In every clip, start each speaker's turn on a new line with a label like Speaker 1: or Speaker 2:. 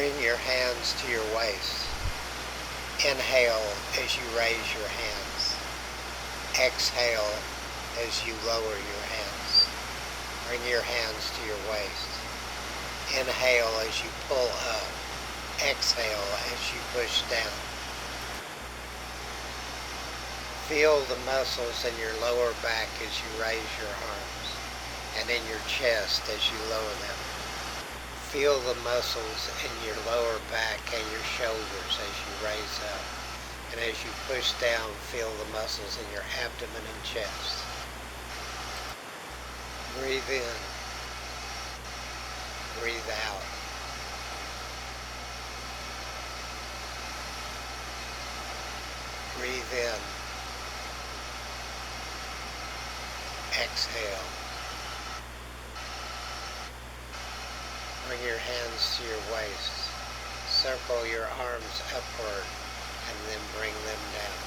Speaker 1: Bring your hands to your waist. Inhale as you raise your hands. Exhale as you lower your hands. Bring your hands to your waist. Inhale as you pull up. Exhale as you push down. Feel the muscles in your lower back as you raise your arms, and in your chest as you lower them. Feel the muscles in your lower back and your shoulders as you raise up. And as you push down, feel the muscles in your abdomen and chest. Breathe in. Breathe out. Breathe in. Exhale. Bring your hands to your waist. Circle your arms upward and then bring them down.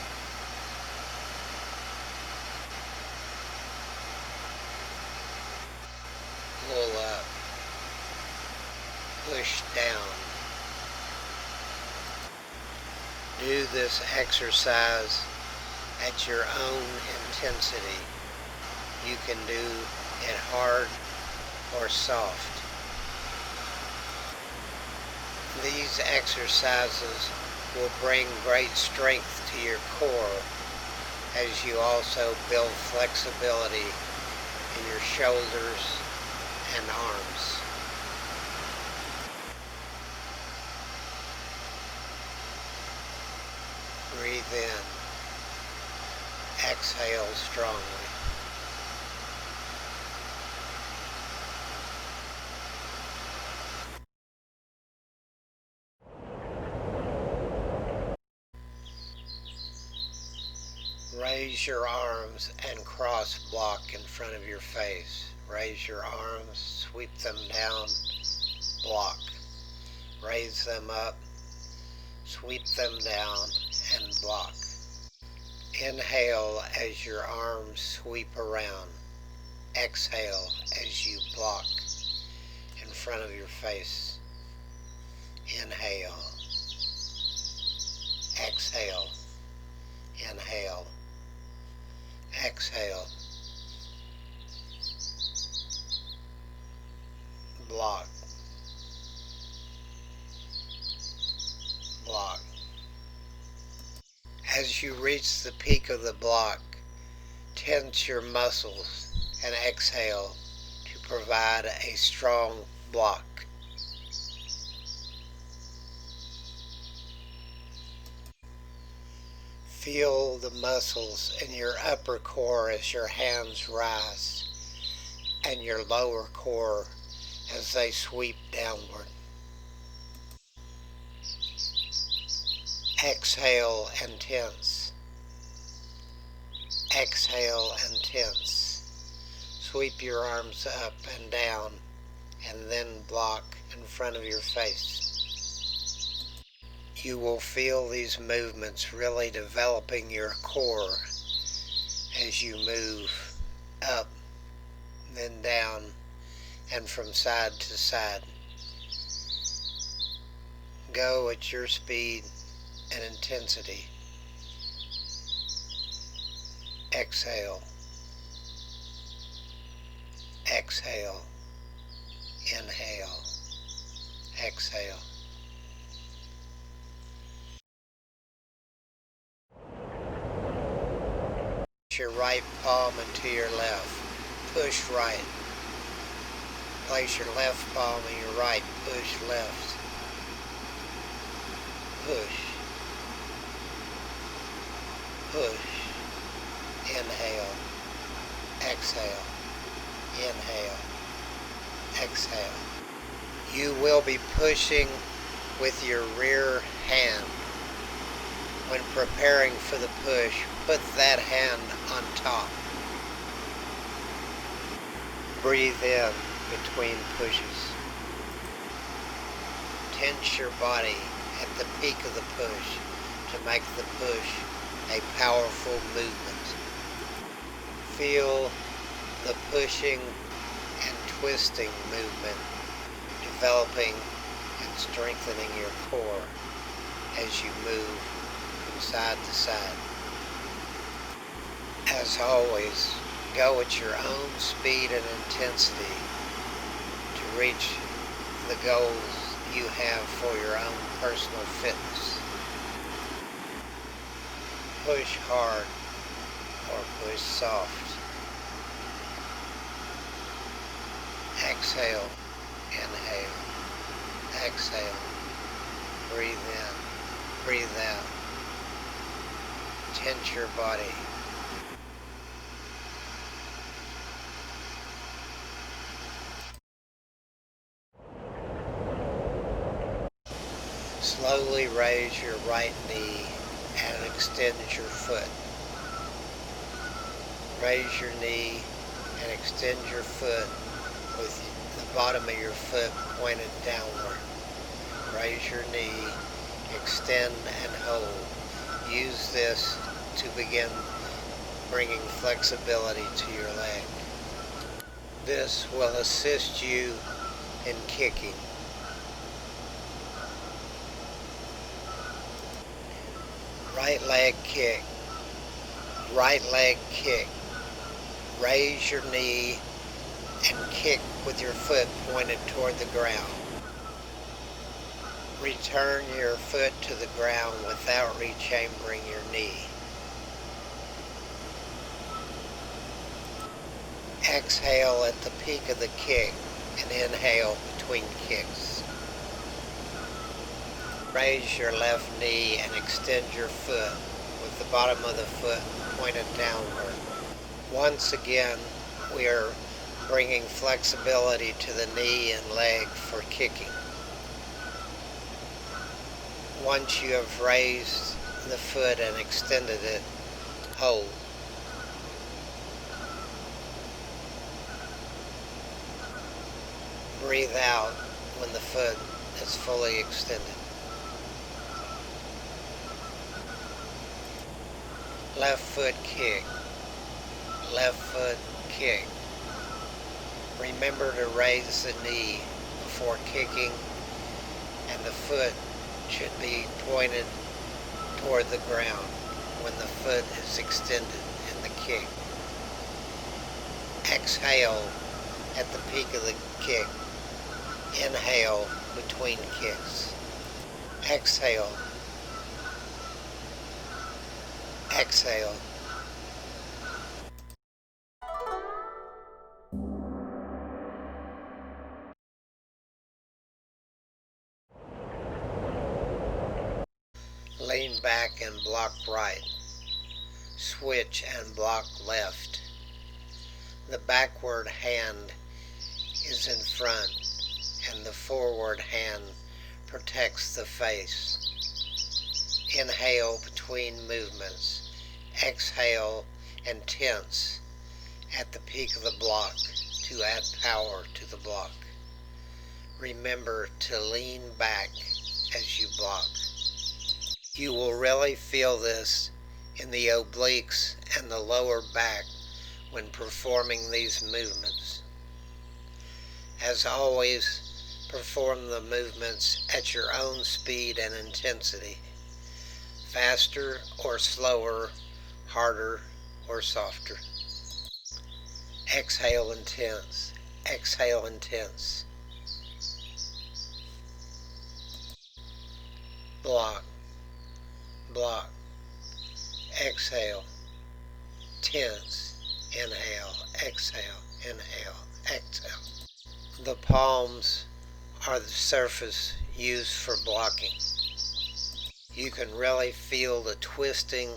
Speaker 1: Pull up. Push down. Do this exercise at your own intensity. You can do it hard or soft. These exercises will bring great strength to your core as you also build flexibility in your shoulders and arms. Breathe in. Exhale strongly. Raise your arms and cross block in front of your face. Raise your arms, sweep them down, block. Raise them up, sweep them down, and block. Inhale as your arms sweep around. Exhale as you block in front of your face. Inhale. Exhale. Inhale. Exhale. Block. Block. As you reach the peak of the block, tense your muscles and exhale to provide a strong block. Feel the muscles in your upper core as your hands rise, and your lower core as they sweep downward. Exhale and tense. Exhale and tense. Sweep your arms up and down, and then block in front of your face. You will feel these movements really developing your core as you move up, then down, and from side to side. Go at your speed and intensity. Exhale. Exhale. Inhale. Exhale. Your right palm into your left. Push right. Place your left palm in your right. Push left. Push. Push. Inhale. Exhale. Inhale. Exhale. You will be pushing with your rear hand. When preparing for the push, put that hand on top. Breathe in between pushes. Tense your body at the peak of the push to make the push a powerful movement. Feel the pushing and twisting movement developing and strengthening your core as you move from side to side. As always, go at your own speed and intensity to reach the goals you have for your own personal fitness. Push hard or push soft. Exhale, inhale, exhale, breathe in, breathe out. Tense your body. Slowly raise your right knee and extend your foot. Raise your knee and extend your foot with the bottom of your foot pointed downward. Raise your knee, extend and hold. Use this to begin bringing flexibility to your leg. This will assist you in kicking. Right leg kick, right leg kick. Raise your knee and kick with your foot pointed toward the ground. Return your foot to the ground without rechambering your knee. Exhale at the peak of the kick and inhale between kicks. Raise your left knee and extend your foot with the bottom of the foot pointed downward. Once again, we are bringing flexibility to the knee and leg for kicking. Once you have raised the foot and extended it, hold. Breathe out when the foot is fully extended. Left foot kick, left foot kick. Remember to raise the knee before kicking, and the foot should be pointed toward the ground when the foot is extended in the kick. Exhale at the peak of the kick. Inhale between kicks. Exhale. Exhale. Lean back and block right. Switch and block left. The backward hand is in front and the forward hand protects the face. Inhale between movements. Exhale and tense at the peak of the block to add power to the block. Remember to lean back as you block. You will really feel this in the obliques and the lower back when performing these movements. As always, perform the movements at your own speed and intensity, faster or slower, harder or softer. Exhale and tense. Exhale and tense. Block. Block. Exhale. Tense. Inhale. Exhale. Inhale. Exhale. The palms are the surface used for blocking. You can really feel the twisting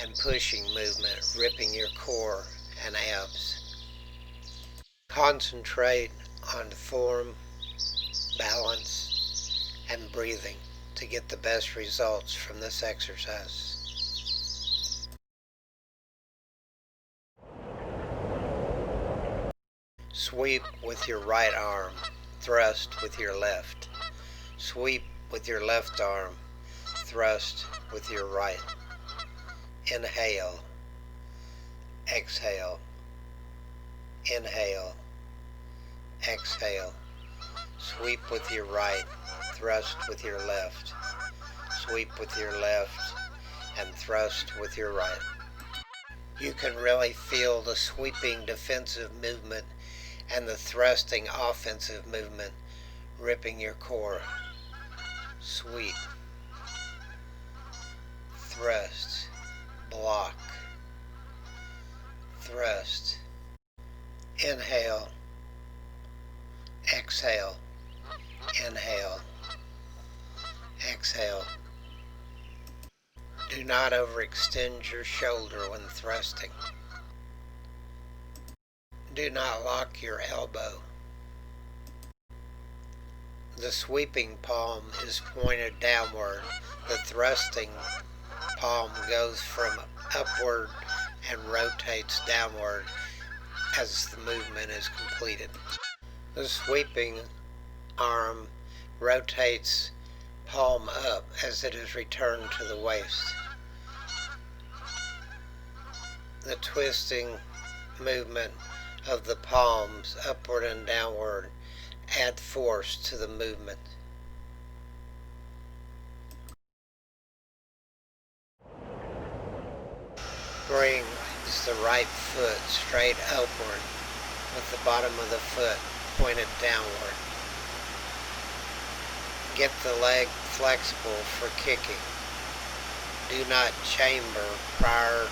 Speaker 1: and pushing movement ripping your core and abs. Concentrate on form, balance, and breathing to get the best results from this exercise. Sweep with your right arm, thrust with your left. Sweep with your left arm, thrust with your right. Inhale, exhale, inhale, exhale. Sweep with your right, thrust with your left. Sweep with your left and thrust with your right. You can really feel the sweeping defensive movement and the thrusting offensive movement ripping your core. Sweep, thrust, block, thrust, inhale, exhale, inhale, exhale. Do not overextend your shoulder when thrusting. Do not lock your elbow. The sweeping palm is pointed downward. The thrusting palm goes from upward and rotates downward as the movement is completed. The sweeping arm rotates palm up as it is returned to the waist. The twisting movement of the palms upward and downward add force to the movement. Bring the right foot straight upward with the bottom of the foot pointed downward. Get the leg flexible for kicking. Do not chamber prior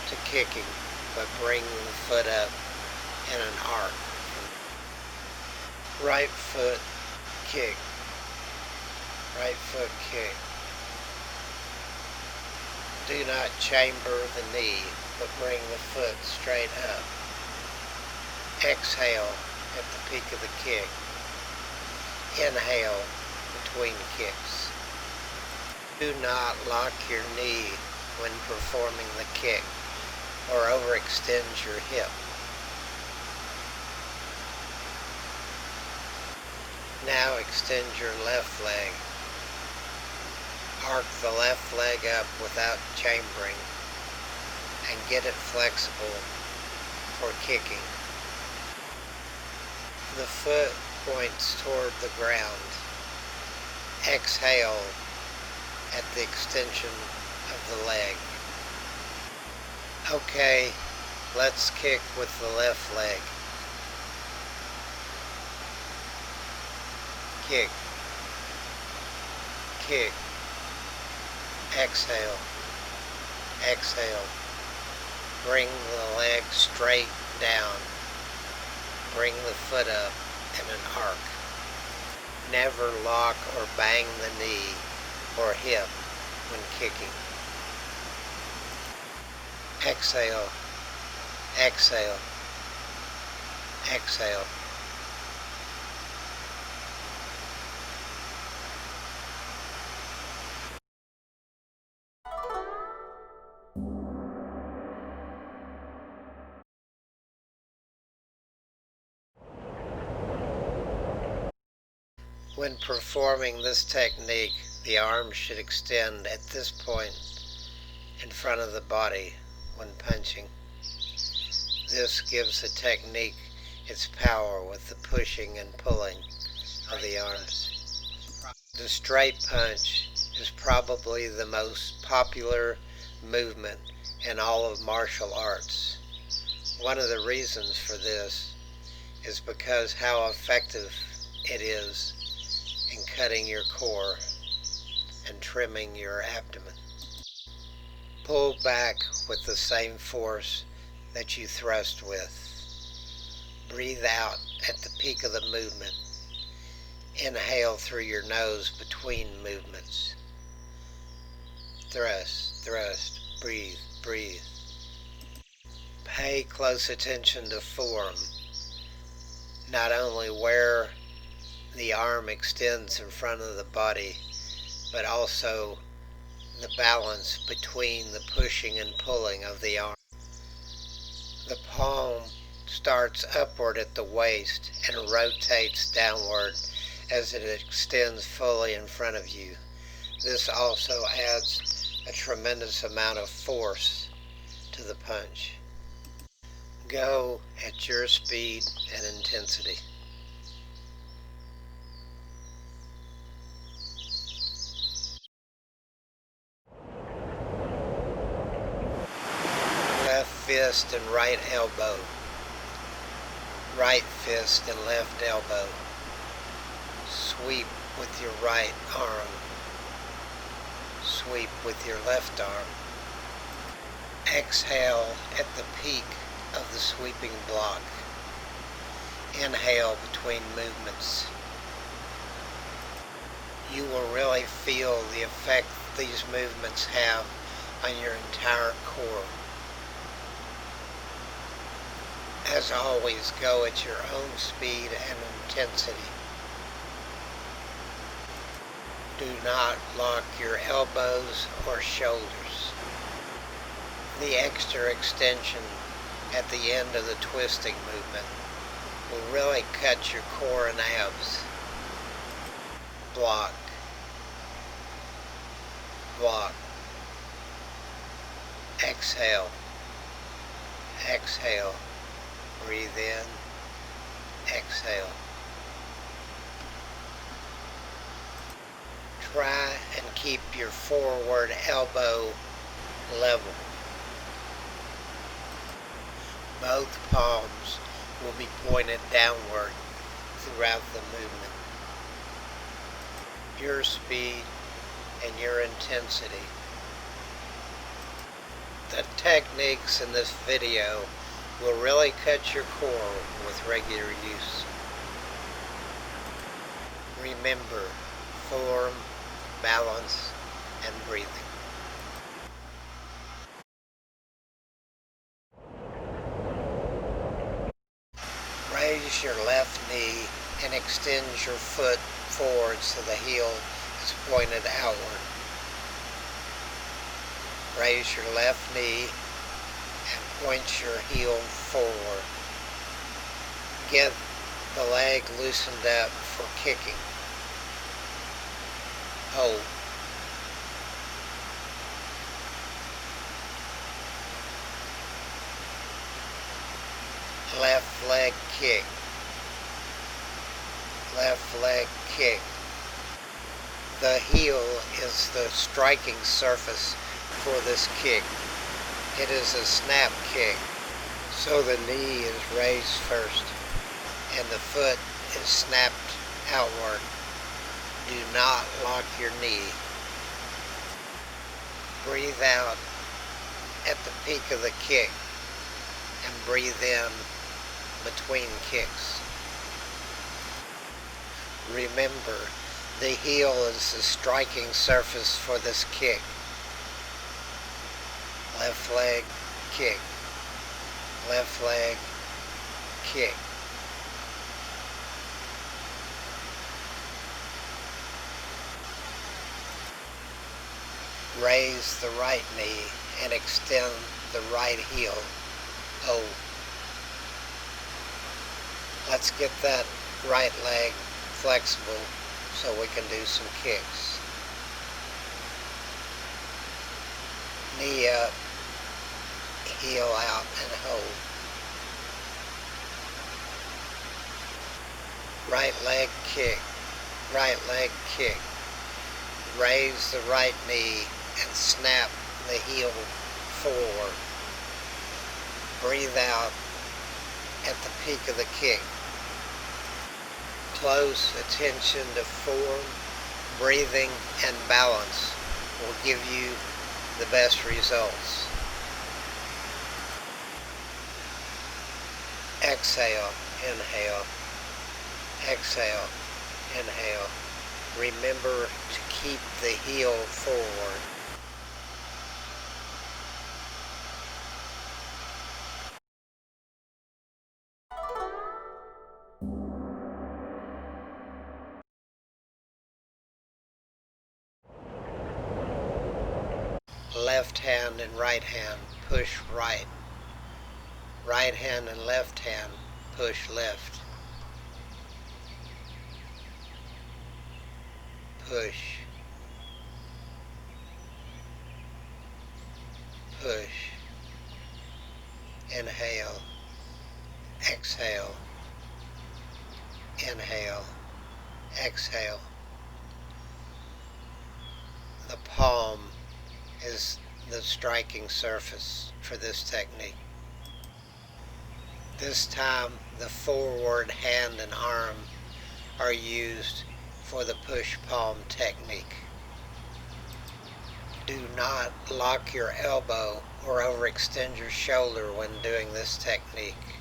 Speaker 1: to kicking, but bring the foot up in an arc. Right foot kick. Right foot kick. Do not chamber the knee, but bring the foot straight up. Exhale at the peak of the kick. Inhale between kicks. Do not lock your knee when performing the kick or overextend your hip. Now extend your left leg. Arc the left leg up without chambering and get it flexible for kicking. The foot points toward the ground. Exhale at the extension of the leg. Okay, let's kick with the left leg. Kick, kick, exhale, exhale. Bring the leg straight down. Bring the foot up in an arc. Never lock or bang the knee or hip when kicking. Exhale, exhale, exhale. When performing this technique, the arms should extend at this point in front of the body when punching. This gives the technique its power with the pushing and pulling of the arms. The straight punch is probably the most popular movement in all of martial arts. One of the reasons for this is because how effective it is in cutting your core and trimming your abdomen. Pull back with the same force that you thrust with. Breathe out at the peak of the movement. Inhale through your nose between movements. Thrust, thrust, breathe, breathe. Pay close attention to form, not only where the arm extends in front of the body, but also the balance between the pushing and pulling of the arm. The palm starts upward at the waist and rotates downward as it extends fully in front of you. This also adds a tremendous amount of force to the punch. Go at your speed and intensity. fist and right elbow, right fist and left elbow. Sweep with your right arm, sweep with your left arm. Exhale at the peak of the sweeping block. Inhale between movements. You will really feel the effect these movements have on your entire core. As always, go at your own speed and intensity. Do not lock your elbows or shoulders. The extra extension at the end of the twisting movement will really cut your core and abs. Block, block. Exhale, exhale. Breathe in, exhale. Try and keep your forward elbow level. Both palms will be pointed downward throughout the movement. Your speed and your intensity. The techniques in this video will really cut your core with regular use. Remember, form, balance, and breathing. Raise your left knee and extend your foot forward so the heel is pointed outward. Raise your left knee and point your heel forward. Get the leg loosened up for kicking. Hold. Left leg kick. Left leg kick. The heel is the striking surface for this kick. It is a snap kick, so the knee is raised first and the foot is snapped outward. Do not lock your knee. Breathe out at the peak of the kick and breathe in between kicks. Remember, the heel is the striking surface for this kick. Left leg kick. Left leg kick. Raise the right knee and extend the right heel. Hold. Let's get that right leg flexible so we can do some kicks. Knee up, heel out, and hold. Right leg kick, right leg kick. Raise the right knee and snap the heel forward. Breathe out at the peak of the kick. Close attention to form, breathing, and balance will give you the best results. Exhale, inhale, exhale, inhale. Remember to keep the heel forward. Left hand and right hand push right. Right hand and left hand push left. Push. Push. Inhale. Exhale. Inhale. Exhale. The palm is the striking surface for this technique. This time the forward hand and arm are used for the push palm technique. Do not lock your elbow or overextend your shoulder when doing this technique.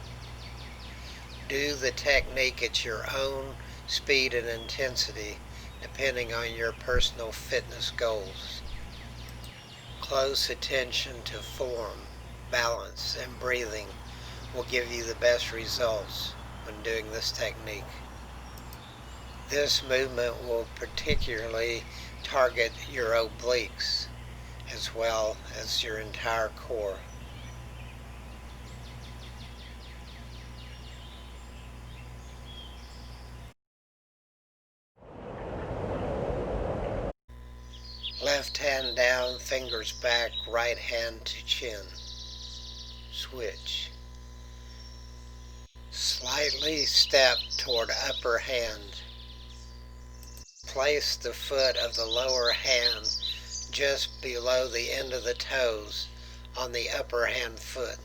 Speaker 1: Do the technique at your own speed and intensity, depending on your personal fitness goals. Close attention to form, balance, and breathing will give you the best results when doing this technique. This movement will particularly target your obliques as well as your entire core. Left hand down, fingers back, right hand to chin. Switch. Slightly step toward upper hand. Place the foot of the lower hand just below the end of the toes on the upper hand foot.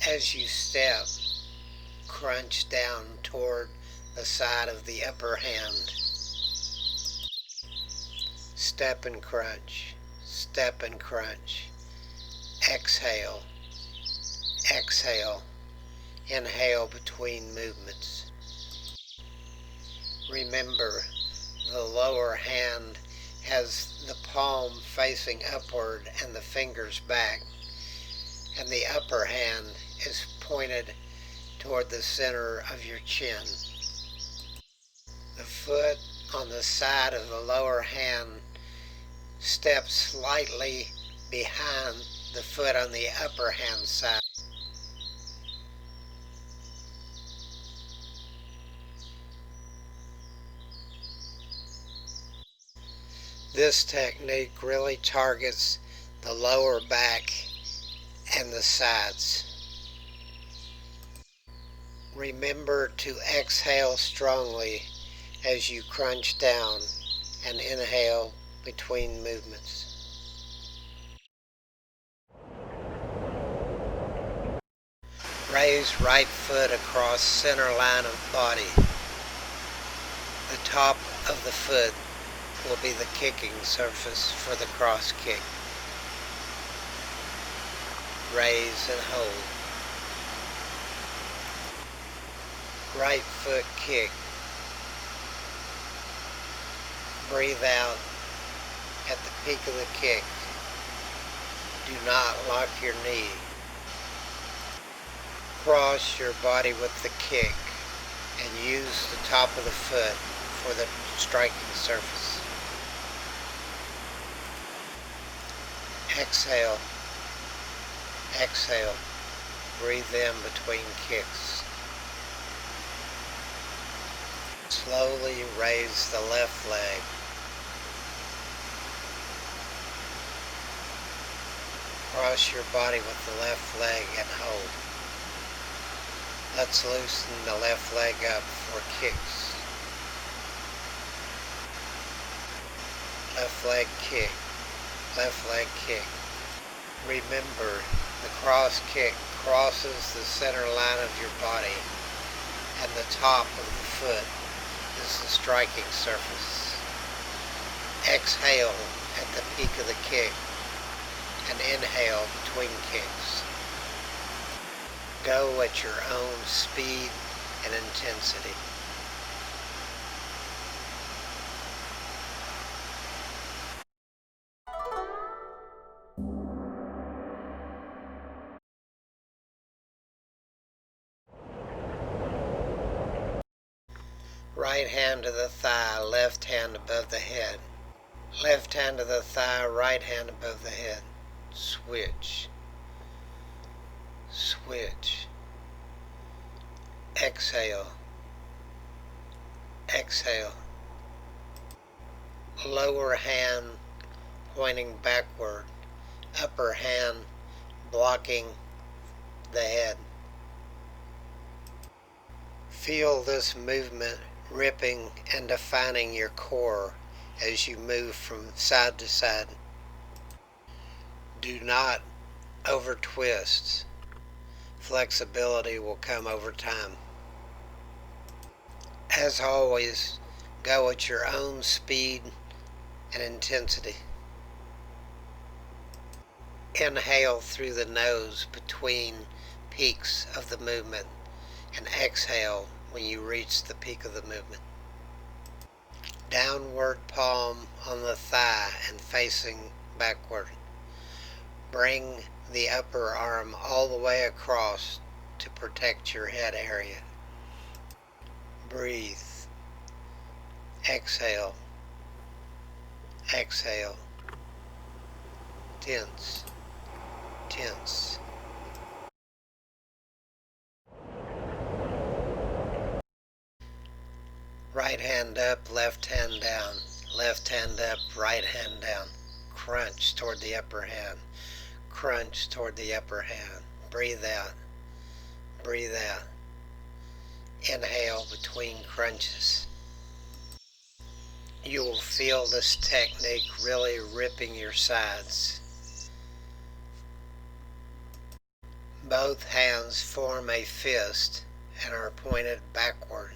Speaker 1: As you step, crunch down toward the side of the upper hand. Step and crunch, step and crunch. Exhale, exhale, inhale between movements. Remember, the lower hand has the palm facing upward and the fingers back, and the upper hand is pointed toward the center of your chin. The foot on the side of the lower hand steps slightly behind the foot on the upper hand side. This technique really targets the lower back and the sides. Remember to exhale strongly as you crunch down and inhale between movements. Raise right foot across center line of body. The top of the foot will be the kicking surface for the cross kick. Raise and hold. Right foot kick. Breathe out at the peak of the kick. Do not lock your knee. Cross your body with the kick and use the top of the foot for the striking surface. Exhale, exhale, breathe in between kicks. Slowly raise the left leg. Cross your body with the left leg and hold. Let's loosen the left leg up for kicks. Left leg kick, left leg kick. Remember, the cross kick crosses the center line of your body, and the top of the foot is the striking surface. Exhale at the peak of the kick and inhale between kicks. Go at your own speed and intensity. Right hand to the thigh, left hand above the head. Left hand to the thigh, right hand above the head. Switch. Switch. Exhale. Exhale. Lower hand pointing backward. Upper hand blocking the head. Feel this movement ripping and defining your core as you move from side to side. Do not over twist. Flexibility will come over time. As always, go at your own speed and intensity. Inhale through the nose between peaks of the movement and exhale when you reach the peak of the movement. Downward palm on the thigh and facing backward. Bring the upper arm all the way across to protect your head area. Breathe. Exhale. Exhale. Tense. Tense. Right hand up, left hand down. Left hand up, right hand down. Crunch toward the upper hand. Crunch toward the upper hand. Breathe out. Breathe out. Inhale between crunches. You will feel this technique really ripping your sides. Both hands form a fist and are pointed backward.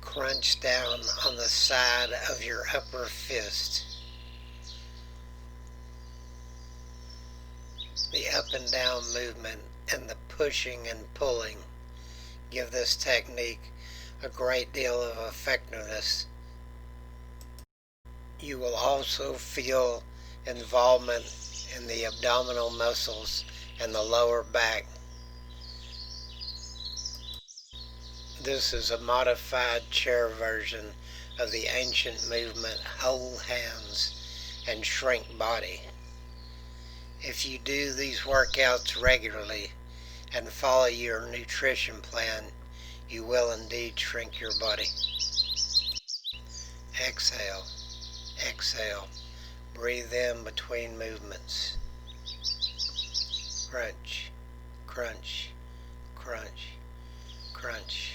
Speaker 1: Crunch down on the side of your upper fist. The up and down movement and the pushing and pulling give this technique a great deal of effectiveness. You will also feel involvement in the abdominal muscles and the lower back. This is a modified chair version of the ancient movement hold hands and shrink body. If you do these workouts regularly and follow your nutrition plan, you will indeed shrink your body. Exhale, exhale. Breathe in between movements. Crunch, crunch, crunch, crunch.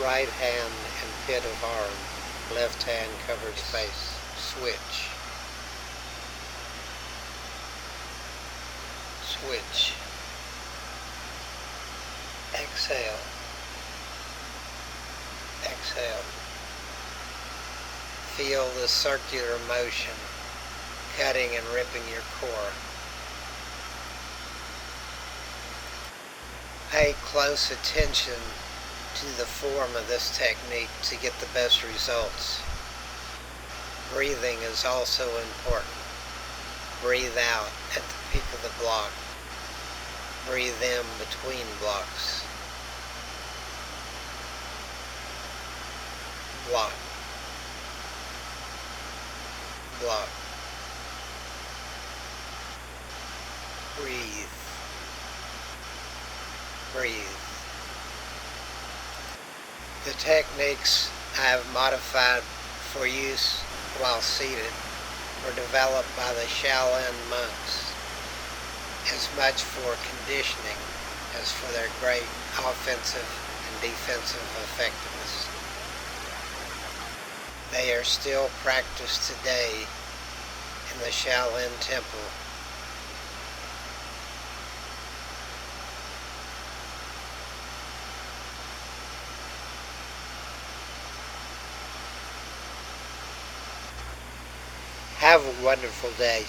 Speaker 1: Right hand and pit of arm. Left hand covers face. Switch. Switch. Exhale. Exhale. Feel the circular motion cutting and ripping your core. Pay close attention to the form of this technique to get the best results. Breathing is also important. Breathe out at the peak of the block. Breathe in between blocks. Block. Block. Breathe. Breathe. The techniques I have modified for use while seated were developed by the Shaolin monks as much for conditioning as for their great offensive and defensive effectiveness. They are still practiced today in the Shaolin temple. Have a wonderful day.